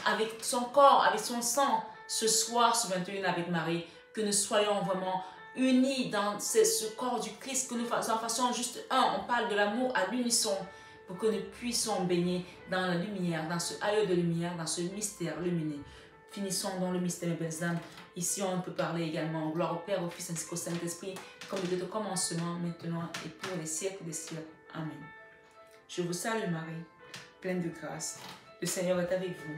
avec son corps, avec son sang, ce soir, ce 21 avec Marie, que nous soyons vraiment unis dans ce corps du Christ, que nous fassions juste un. On parle de l'amour à l'unisson, pour que nous puissions baigner dans la lumière, dans ce hailleux de lumière, dans ce mystère lumineux. Finissons dans le mystère, mes belles âmes. Ici, on peut parler également gloire au Père, au Fils ainsi qu'au Saint-Esprit, comme il était au commencement, maintenant et pour les siècles des siècles. Amen. Je vous salue Marie, pleine de grâce. Le Seigneur est avec vous.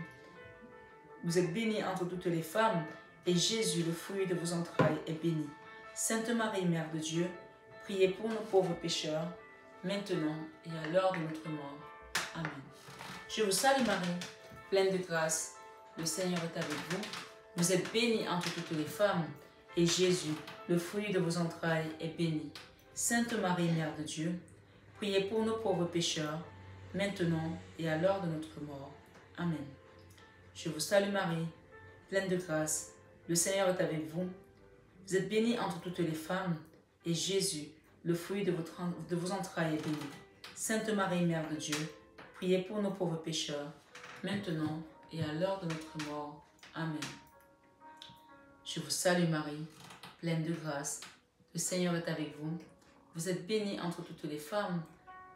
Vous êtes bénie entre toutes les femmes, et Jésus, le fruit de vos entrailles, est béni. Sainte Marie, Mère de Dieu, priez pour nos pauvres pécheurs, maintenant et à l'heure de notre mort. Amen. Je vous salue Marie, pleine de grâce. Le Seigneur est avec vous. Vous êtes bénie entre toutes les femmes, et Jésus, le fruit de vos entrailles, est béni. Sainte Marie, Mère de Dieu, priez pour nos pauvres pécheurs, maintenant et à l'heure de notre mort. Amen. Je vous salue Marie, pleine de grâce. Le Seigneur est avec vous. Vous êtes bénie entre toutes les femmes, et Jésus, le fruit de vos entrailles, est béni. Sainte Marie, Mère de Dieu, priez pour nos pauvres pécheurs, maintenant et à l'heure de notre mort. Amen. Je vous salue Marie, pleine de grâce. Le Seigneur est avec vous. Vous êtes bénie entre toutes les femmes,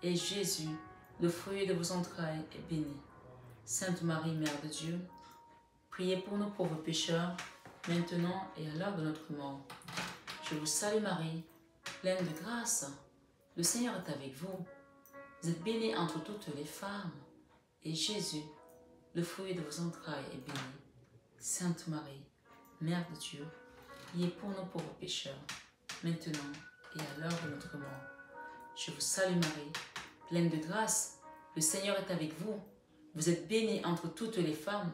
et Jésus, le fruit de vos entrailles, est béni. Sainte Marie, Mère de Dieu, priez pour nos pauvres pécheurs, maintenant et à l'heure de notre mort. Je vous salue Marie, pleine de grâce. Le Seigneur est avec vous. Vous êtes bénie entre toutes les femmes, et Jésus, le fruit de vos entrailles, est béni. Sainte Marie, Mère de Dieu, priez pour nos pauvres pécheurs, maintenant et à l'heure de notre mort. Je vous salue Marie, pleine de grâce. Le Seigneur est avec vous. Vous êtes bénie entre toutes les femmes,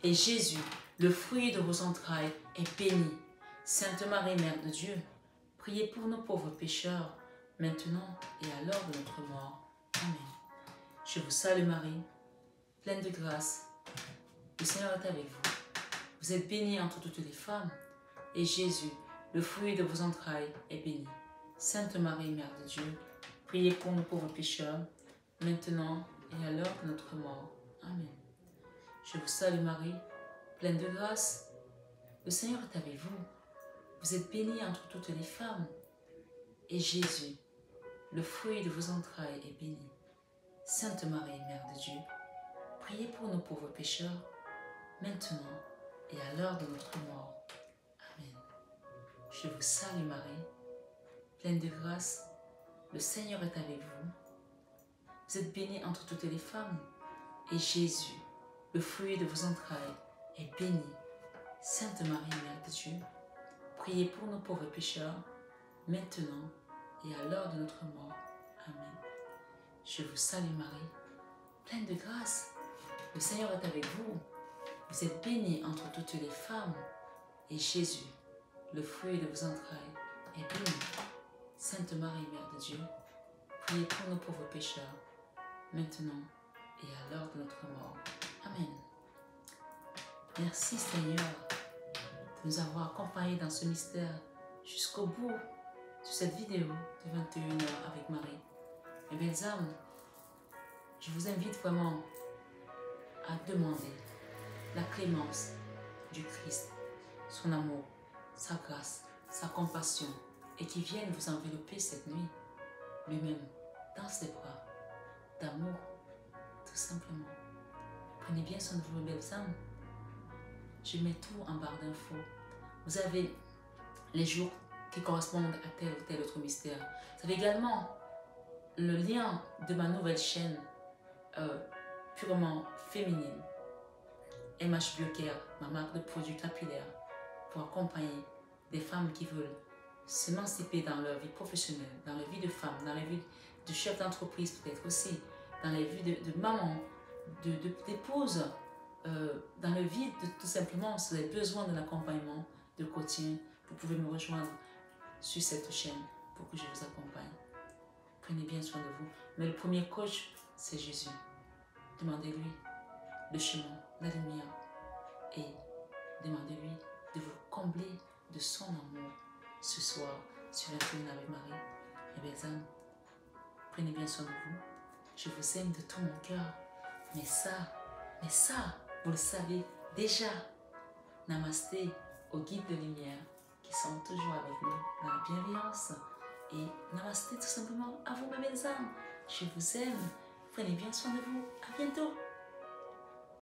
et Jésus, le fruit de vos entrailles, est béni. Sainte Marie, Mère de Dieu, priez pour nos pauvres pécheurs, maintenant et à l'heure de notre mort. Amen. Je vous salue Marie, pleine de grâce. Le Seigneur est avec vous. Vous êtes bénie entre toutes les femmes, et Jésus, le fruit de vos entrailles, est béni. Sainte Marie, Mère de Dieu, priez pour nous pauvres pécheurs, maintenant et à l'heure de notre mort. Amen. Je vous salue Marie, pleine de grâce. Le Seigneur est avec vous. Vous êtes bénie entre toutes les femmes, et Jésus, le fruit de vos entrailles, est béni. Sainte Marie, Mère de Dieu, priez pour nous pauvres pécheurs, maintenant et à l'heure de notre mort. Amen. Je vous salue Marie, pleine de grâce, le Seigneur est avec vous. Vous êtes bénie entre toutes les femmes, et Jésus, le fruit de vos entrailles, est béni. Sainte Marie, Mère de Dieu, priez pour nos pauvres pécheurs, maintenant et à l'heure de notre mort. Amen. Je vous salue Marie, pleine de grâce, le Seigneur est avec vous. Vous êtes bénie entre toutes les femmes, et Jésus, le fruit de vos entrailles, est béni. Sainte Marie, Mère de Dieu, priez pour nos pauvres pécheurs, maintenant et à l'heure de notre mort. Amen. Merci Seigneur de nous avoir accompagnés dans ce mystère jusqu'au bout de cette vidéo de 21h avec Marie. Mes belles âmes, je vous invite vraiment à demander la clémence du Christ, son amour, sa grâce, sa compassion, et qui vienne vous envelopper cette nuit, lui-même, dans ses bras d'amour, tout simplement. Prenez bien soin de vous, mes belles âmes. Je mets tout en barre d'infos. Vous avez les jours qui correspondent à tel ou tel autre mystère. Vous avez également le lien de ma nouvelle chaîne purement féminine, MH Biocare, ma marque de produits capillaires, pour accompagner des femmes qui veulent s'émanciper dans leur vie professionnelle, dans leur vie de femme, dans leur vie de chef d'entreprise peut-être aussi, dans la vie de maman, d'épouse, dans la vie de tout simplement, si vous avez besoin d'un accompagnement, de coaching, vous pouvez me rejoindre sur cette chaîne pour que je vous accompagne. Prenez bien soin de vous. Mais le premier coach, c'est Jésus. Demandez-lui le chemin, la lumière, et demandez-lui de vous combler de son amour ce soir sur la tribune avec Marie. Mes belles âmes, prenez bien soin de vous. Je vous aime de tout mon cœur. Mais ça, vous le savez déjà. Namasté aux guides de lumière qui sont toujours avec nous dans la bienveillance. Et namasté tout simplement à vous, mes belles âmes. Je vous aime. Prenez bien soin de vous. À bientôt.